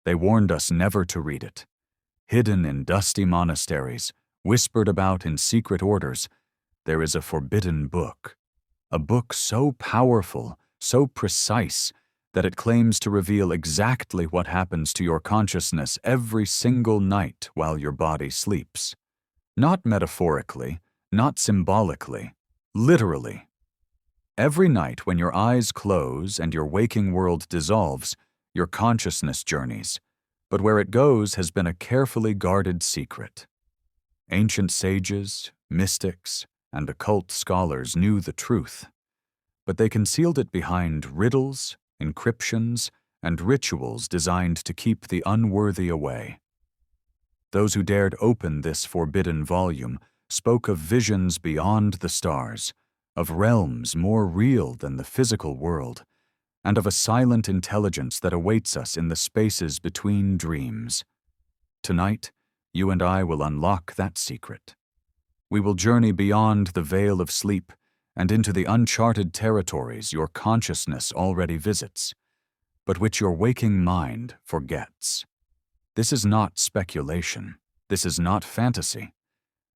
They warned us never to read it. Hidden in dusty monasteries, whispered about in secret orders, there is a forbidden book. A book so powerful, so precise, that it claims to reveal exactly what happens to your consciousness every single night while your body sleeps. Not metaphorically, not symbolically, literally. Every night when your eyes close and your waking world dissolves, your consciousness journeys, but where it goes has been a carefully guarded secret. Ancient sages, mystics, and occult scholars knew the truth, but they concealed it behind riddles, encryptions, and rituals designed to keep the unworthy away. Those who dared open this forbidden volume spoke of visions beyond the stars, of realms more real than the physical world, and of a silent intelligence that awaits us in the spaces between dreams. Tonight, you and I will unlock that secret. We will journey beyond the veil of sleep and into the uncharted territories your consciousness already visits, but which your waking mind forgets. This is not speculation. This is not fantasy.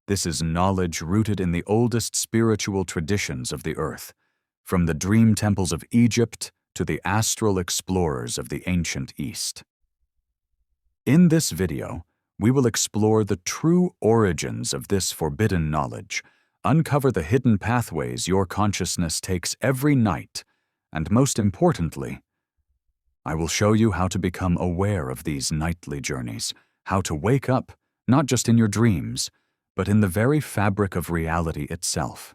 This is knowledge rooted in the oldest spiritual traditions of the earth, from the dream temples of Egypt to the astral explorers of the ancient East. In this video, we will explore the true origins of this forbidden knowledge, uncover the hidden pathways your consciousness takes every night, and most importantly, I will show you how to become aware of these nightly journeys, how to wake up, not just in your dreams, but in the very fabric of reality itself.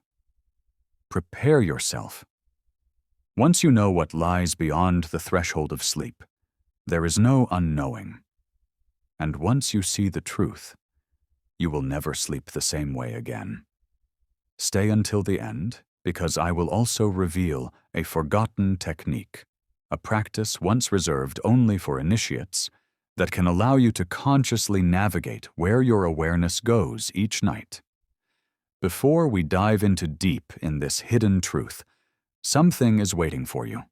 Prepare yourself. Once you know what lies beyond the threshold of sleep, there is no unknowing. And once you see the truth, you will never sleep the same way again. Stay until the end, because I will also reveal a forgotten technique, a practice once reserved only for initiates, that can allow you to consciously navigate where your awareness goes each night. Before we dive into deep in this hidden truth, something is waiting for you.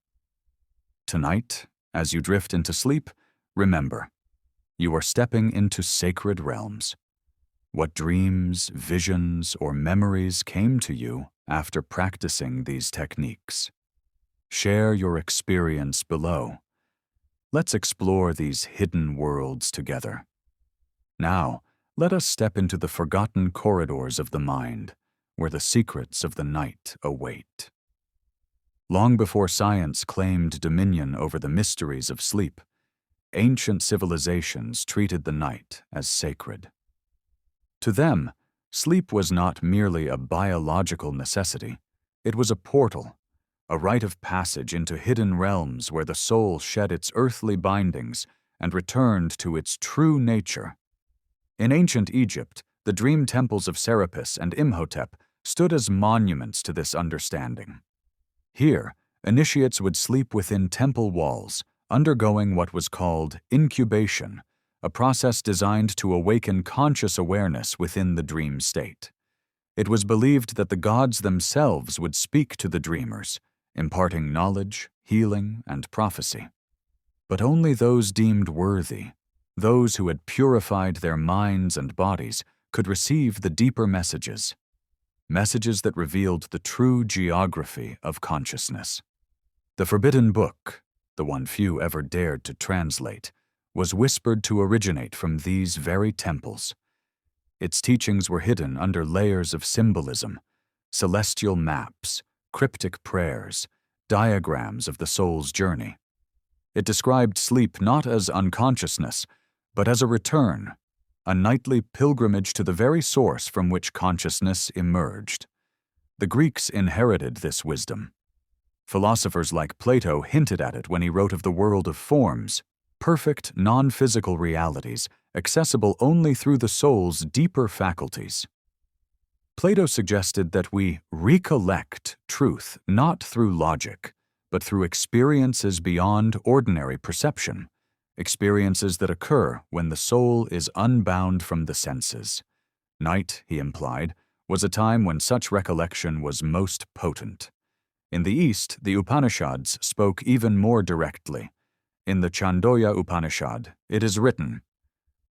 Tonight, as you drift into sleep, remember, you are stepping into sacred realms. What dreams, visions, or memories came to you after practicing these techniques? Share your experience below. Let's explore these hidden worlds together. Now, let us step into the forgotten corridors of the mind, where the secrets of the night await. Long before science claimed dominion over the mysteries of sleep, ancient civilizations treated the night as sacred. To them, sleep was not merely a biological necessity. It was a portal, a rite of passage into hidden realms where the soul shed its earthly bindings and returned to its true nature. In ancient Egypt, the dream temples of Serapis and Imhotep stood as monuments to this understanding. Here, initiates would sleep within temple walls, undergoing what was called incubation, a process designed to awaken conscious awareness within the dream state. It was believed that the gods themselves would speak to the dreamers, imparting knowledge, healing, and prophecy. But only those deemed worthy, those who had purified their minds and bodies, could receive the deeper messages that revealed the true geography of consciousness. The forbidden book, the one few ever dared to translate, was whispered to originate from these very temples. Its teachings were hidden under layers of symbolism, celestial maps, cryptic prayers, diagrams of the soul's journey. It described sleep not as unconsciousness, but as a return, a nightly pilgrimage to the very source from which consciousness emerged. The Greeks inherited this wisdom. Philosophers like Plato hinted at it when he wrote of the world of forms, perfect non-physical realities, accessible only through the soul's deeper faculties. Plato suggested that we recollect truth not through logic, but through experiences beyond ordinary perception, experiences that occur when the soul is unbound from the senses. Night, he implied, was a time when such recollection was most potent. In the East, the Upanishads spoke even more directly. In the Chandogya Upanishad, it is written,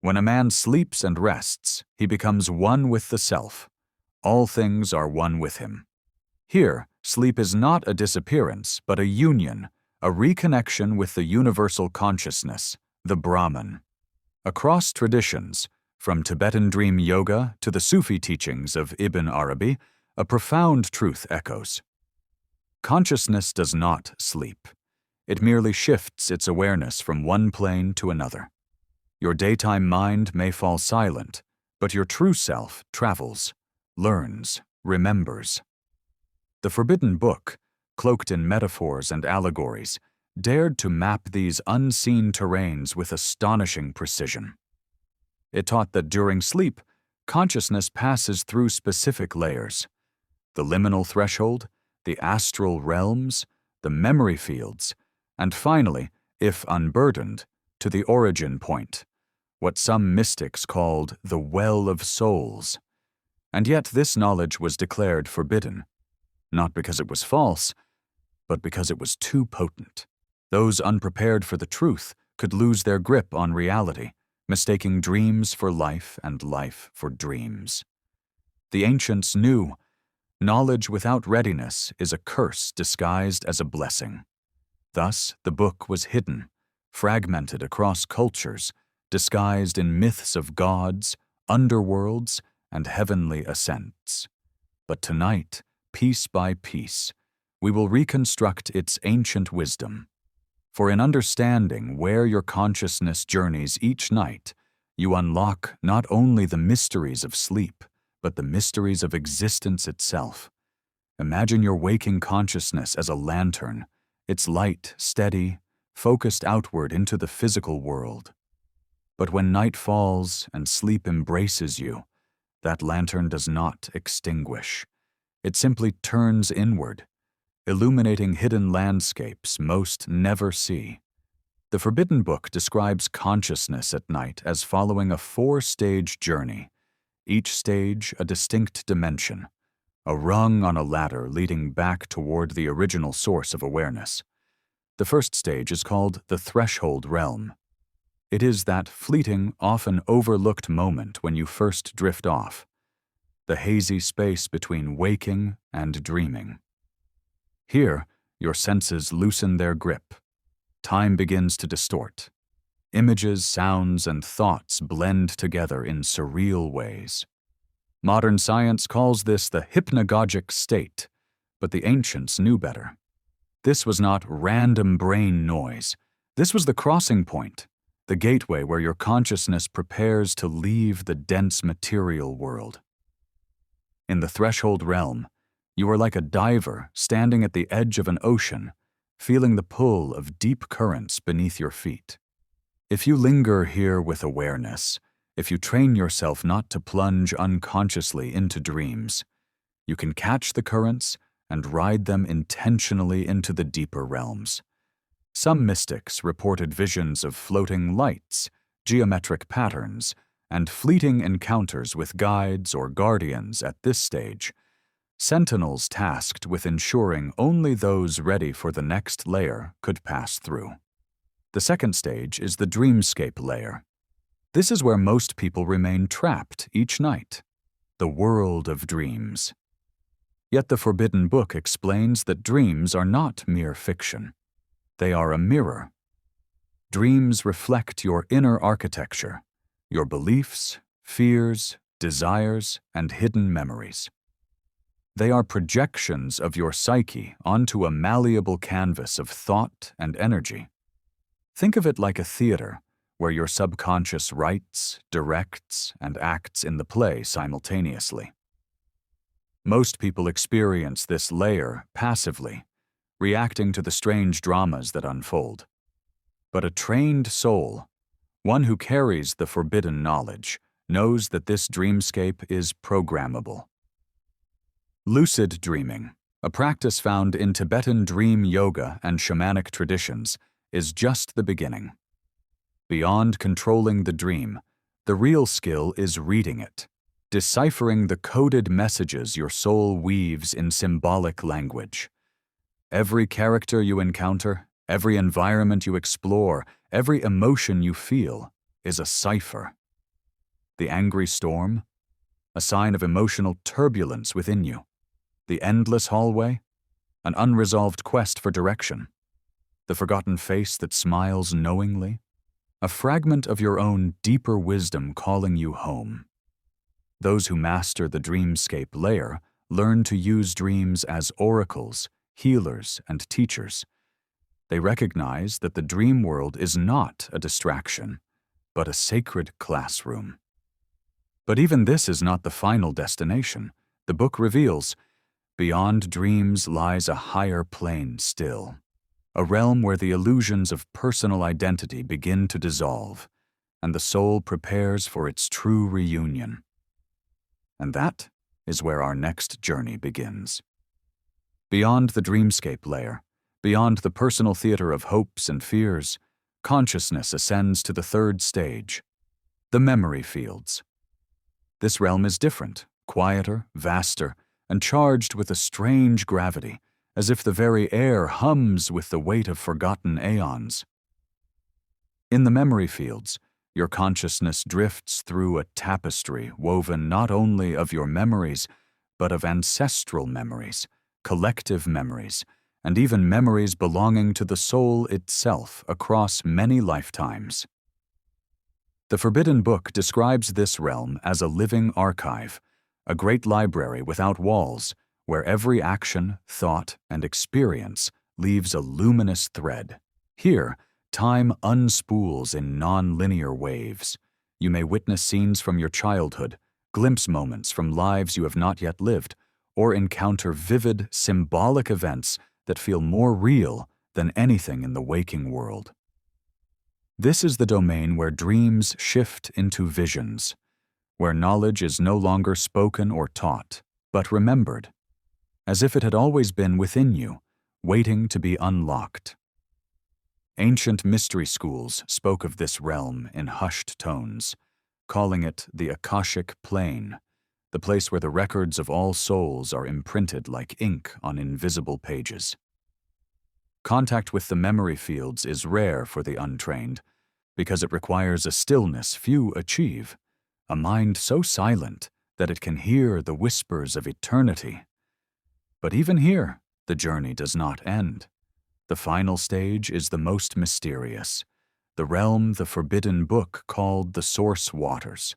"When a man sleeps and rests, he becomes one with the self. All things are one with him." Here, sleep is not a disappearance, but a union, a reconnection with the universal consciousness, the Brahman. Across traditions, from Tibetan dream yoga to the Sufi teachings of Ibn Arabi, a profound truth echoes. Consciousness does not sleep. It merely shifts its awareness from one plane to another. Your daytime mind may fall silent, but your true self travels, learns, remembers. The Forbidden Book, cloaked in metaphors and allegories, dared to map these unseen terrains with astonishing precision. It taught that during sleep, consciousness passes through specific layers: the liminal threshold, the astral realms, the memory fields, and finally, if unburdened, to the origin point, what some mystics called the well of souls. And yet this knowledge was declared forbidden, not because it was false, but because it was too potent. Those unprepared for the truth could lose their grip on reality, mistaking dreams for life and life for dreams. The ancients knew knowledge without readiness is a curse disguised as a blessing. Thus, the book was hidden, fragmented across cultures, disguised in myths of gods, underworlds, and heavenly ascents. But tonight, piece by piece, we will reconstruct its ancient wisdom. For in understanding where your consciousness journeys each night, you unlock not only the mysteries of sleep, but the mysteries of existence itself. Imagine your waking consciousness as a lantern, its light steady, focused outward into the physical world. But when night falls and sleep embraces you, that lantern does not extinguish. It simply turns inward, illuminating hidden landscapes most never see. The Forbidden Book describes consciousness at night as following a 4-stage journey, each stage a distinct dimension, a rung on a ladder leading back toward the original source of awareness. The first stage is called the threshold realm. It is that fleeting, often overlooked moment when you first drift off, the hazy space between waking and dreaming. Here, your senses loosen their grip. Time begins to distort. Images, sounds, and thoughts blend together in surreal ways. Modern science calls this the hypnagogic state, but the ancients knew better. This was not random brain noise. This was the crossing point, the gateway where your consciousness prepares to leave the dense material world. In the threshold realm, you are like a diver standing at the edge of an ocean, feeling the pull of deep currents beneath your feet. If you linger here with awareness, if you train yourself not to plunge unconsciously into dreams, you can catch the currents and ride them intentionally into the deeper realms. Some mystics reported visions of floating lights, geometric patterns, and fleeting encounters with guides or guardians at this stage, sentinels tasked with ensuring only those ready for the next layer could pass through. The second stage is the dreamscape layer. This is where most people remain trapped each night, the world of dreams. Yet the Forbidden Book explains that dreams are not mere fiction. They are a mirror. Dreams reflect your inner architecture, your beliefs, fears, desires, and hidden memories. They are projections of your psyche onto a malleable canvas of thought and energy. Think of it like a theater, where your subconscious writes, directs, and acts in the play simultaneously. Most people experience this layer passively, reacting to the strange dramas that unfold. But a trained soul, one who carries the forbidden knowledge, knows that this dreamscape is programmable. Lucid dreaming, a practice found in Tibetan dream yoga and shamanic traditions, is just the beginning. Beyond controlling the dream, the real skill is reading it, deciphering the coded messages your soul weaves in symbolic language. Every character you encounter, Every environment you explore, every emotion you feel, is a cipher. The angry storm? A sign of emotional turbulence within you. The endless hallway? An unresolved quest for direction. The forgotten face that smiles knowingly? A fragment of your own deeper wisdom calling you home. Those who master the dreamscape layer learn to use dreams as oracles, healers, and teachers. They recognize that the dream world is not a distraction, but a sacred classroom. But even this is not the final destination. The book reveals, beyond dreams lies a higher plane still, a realm where the illusions of personal identity begin to dissolve, and the soul prepares for its true reunion. And that is where our next journey begins. Beyond the dreamscape layer, beyond the personal theater of hopes and fears, consciousness ascends to the third stage, the memory fields. This realm is different, quieter, vaster, and charged with a strange gravity, as if the very air hums with the weight of forgotten aeons. In the memory fields, your consciousness drifts through a tapestry woven not only of your memories, but of ancestral memories, collective memories, and even memories belonging to the soul itself across many lifetimes. The Forbidden Book describes this realm as a living archive, a great library without walls, where every action, thought, and experience leaves a luminous thread. Here, time unspools in non-linear waves. You may witness scenes from your childhood, glimpse moments from lives you have not yet lived, or encounter vivid, symbolic events that feel more real than anything in the waking world. This is the domain where dreams shift into visions, where knowledge is no longer spoken or taught, but remembered, as if it had always been within you, waiting to be unlocked. Ancient mystery schools spoke of this realm in hushed tones, calling it the Akashic Plane, the place where the records of all souls are imprinted like ink on invisible pages. Contact with the memory fields is rare for the untrained, because it requires a stillness few achieve, a mind so silent that it can hear the whispers of eternity. But even here, the journey does not end. The final stage is the most mysterious, the realm the Forbidden Book called the Source Waters.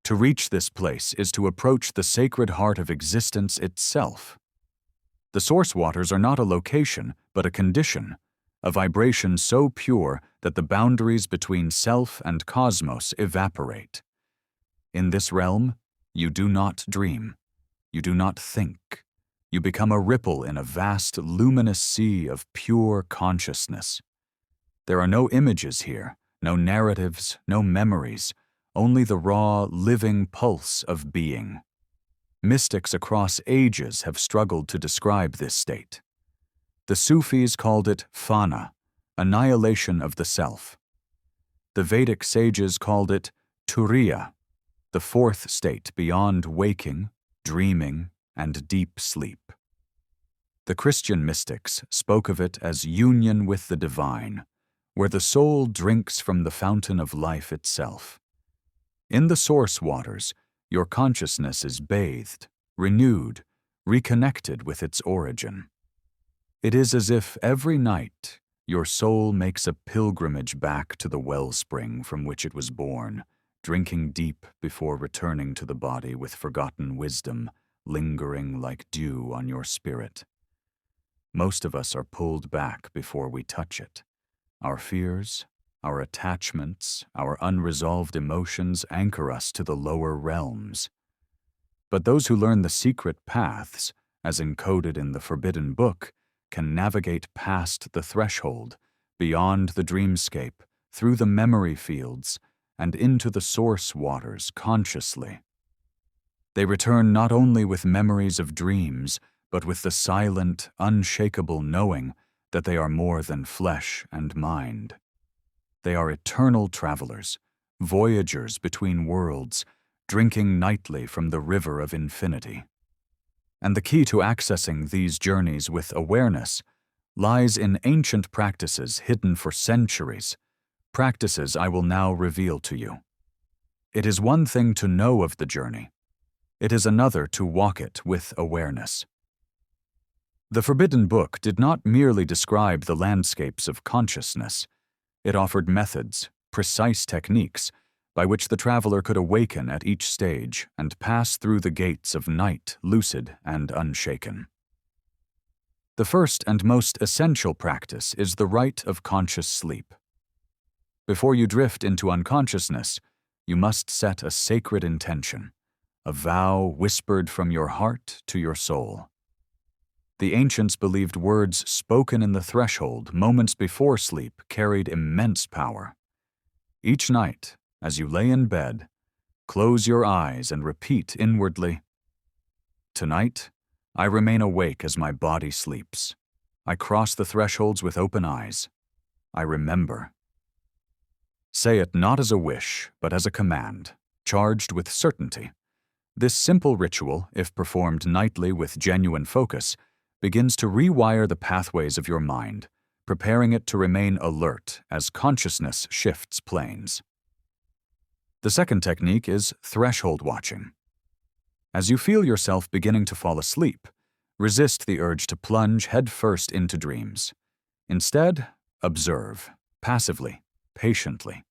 To reach this place is to approach the sacred heart of existence itself. The source waters are not a location, but a condition, a vibration so pure that the boundaries between self and cosmos evaporate. In this realm, you do not dream, you do not think. You become a ripple in a vast, luminous sea of pure consciousness. There are no images here, no narratives, no memories, only the raw, living pulse of being. Mystics across ages have struggled to describe this state. The Sufis called it fana, annihilation of the self. The Vedic sages called it turiya, the fourth state beyond waking, dreaming, and deep sleep. The Christian mystics spoke of it as union with the divine, where the soul drinks from the fountain of life itself. In the source waters, your consciousness is bathed, renewed, reconnected with its origin. It is as if every night your soul makes a pilgrimage back to the wellspring from which it was born, drinking deep before returning to the body with forgotten wisdom, lingering like dew on your spirit. Most of us are pulled back before we touch it. Our fears, our attachments, our unresolved emotions anchor us to the lower realms. But those who learn the secret paths, as encoded in the Forbidden Book, can navigate past the threshold, beyond the dreamscape, through the memory fields, and into the source waters consciously. They return not only with memories of dreams, but with the silent, unshakable knowing that they are more than flesh and mind. They are eternal travelers, voyagers between worlds, drinking nightly from the river of infinity. And the key to accessing these journeys with awareness lies in ancient practices hidden for centuries, practices I will now reveal to you. It is one thing to know of the journey. It is another to walk it with awareness. The Forbidden Book did not merely describe the landscapes of consciousness. It offered methods, precise techniques, by which the traveler could awaken at each stage and pass through the gates of night lucid and unshaken. The first and most essential practice is the rite of conscious sleep. Before you drift into unconsciousness, you must set a sacred intention, a vow whispered from your heart to your soul. The ancients believed words spoken in the threshold moments before sleep carried immense power. Each night, as you lay in bed, close your eyes and repeat inwardly, "Tonight, I remain awake as my body sleeps. I cross the thresholds with open eyes. I remember." Say it not as a wish, but as a command, charged with certainty. This simple ritual, if performed nightly with genuine focus, begins to rewire the pathways of your mind, preparing it to remain alert as consciousness shifts planes. The second technique is threshold watching. As you feel yourself beginning to fall asleep, resist the urge to plunge headfirst into dreams. Instead, observe, passively, patiently.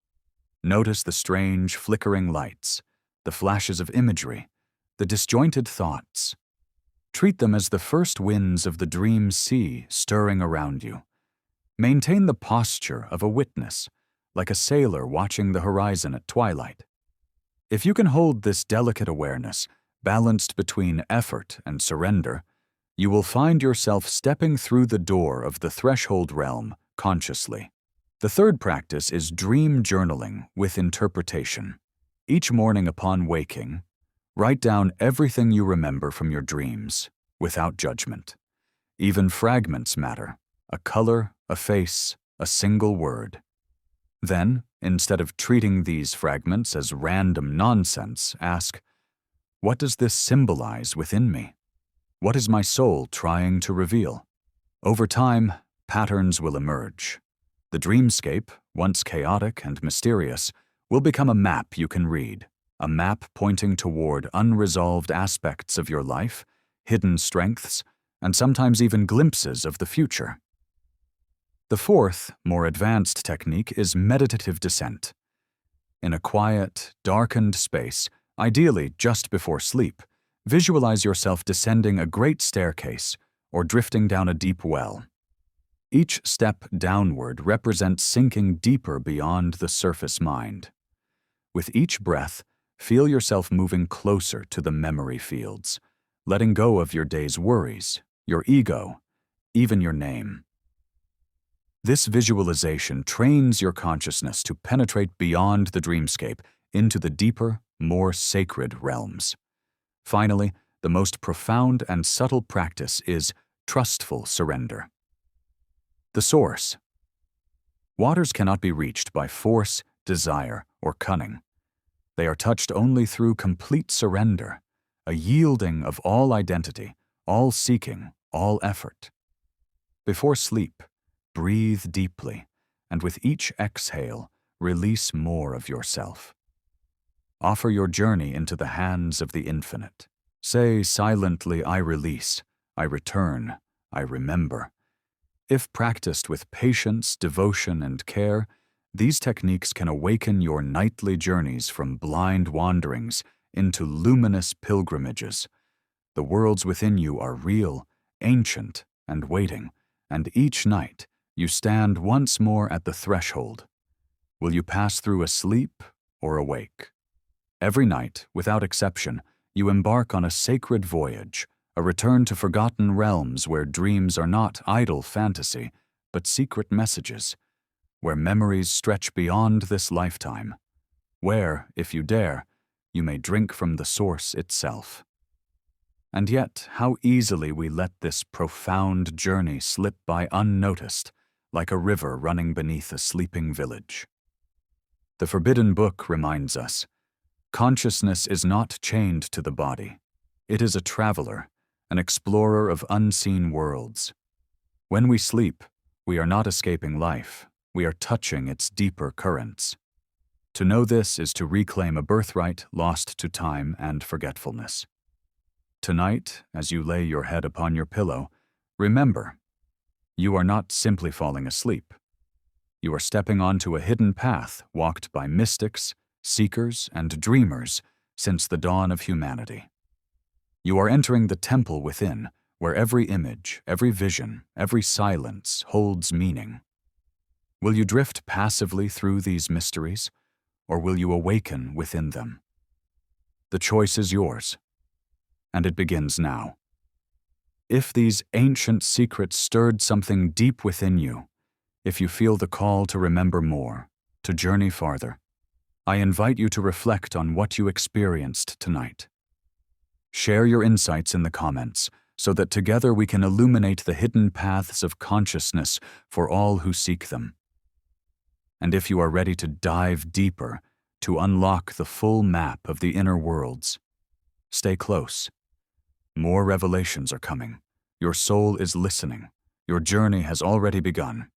Notice the strange, flickering lights, the flashes of imagery, the disjointed thoughts. Treat them as the first winds of the dream sea stirring around you. Maintain the posture of a witness, like a sailor watching the horizon at twilight. If you can hold this delicate awareness, balanced between effort and surrender, you will find yourself stepping through the door of the threshold realm consciously. The third practice is dream journaling with interpretation. Each morning upon waking, write down everything you remember from your dreams, without judgment. Even fragments matter: a color, a face, a single word. Then, instead of treating these fragments as random nonsense, ask, what does this symbolize within me? What is my soul trying to reveal? Over time, patterns will emerge. The dreamscape, once chaotic and mysterious, will become a map you can read, a map pointing toward unresolved aspects of your life, hidden strengths, and sometimes even glimpses of the future. The fourth, more advanced technique is meditative descent. In a quiet, darkened space, ideally just before sleep, visualize yourself descending a great staircase or drifting down a deep well. Each step downward represents sinking deeper beyond the surface mind. With each breath, feel yourself moving closer to the memory fields, letting go of your day's worries, your ego, even your name. This visualization trains your consciousness to penetrate beyond the dreamscape into the deeper, more sacred realms. Finally, the most profound and subtle practice is trustful surrender. The source. Waters cannot be reached by force, desire, or cunning. They are touched only through complete surrender, a yielding of all identity, all seeking, all effort. Before sleep, breathe deeply, and with each exhale, release more of yourself. Offer your journey into the hands of the infinite. Say silently, I release, I return, I remember. If practiced with patience, devotion, and care, these techniques can awaken your nightly journeys from blind wanderings into luminous pilgrimages. The worlds within you are real, ancient, and waiting, and each night you stand once more at the threshold. Will you pass through asleep or awake? Every night, without exception, you embark on a sacred voyage, a return to forgotten realms where dreams are not idle fantasy, but secret messages, where memories stretch beyond this lifetime, where, if you dare, you may drink from the source itself. And yet, how easily we let this profound journey slip by unnoticed, like a river running beneath a sleeping village. The Forbidden Book reminds us, consciousness is not chained to the body. It is a traveler, an explorer of unseen worlds. When we sleep, we are not escaping life, we are touching its deeper currents. To know this is to reclaim a birthright lost to time and forgetfulness. Tonight, as you lay your head upon your pillow, remember, you are not simply falling asleep. You are stepping onto a hidden path walked by mystics, seekers, and dreamers since the dawn of humanity. You are entering the temple within, where every image, every vision, every silence holds meaning. Will you drift passively through these mysteries, or will you awaken within them? The choice is yours, and it begins now. If these ancient secrets stirred something deep within you, if you feel the call to remember more, to journey farther, I invite you to reflect on what you experienced tonight. Share your insights in the comments so that together we can illuminate the hidden paths of consciousness for all who seek them. And if you are ready to dive deeper, to unlock the full map of the inner worlds, stay close. More revelations are coming. Your soul is listening. Your journey has already begun.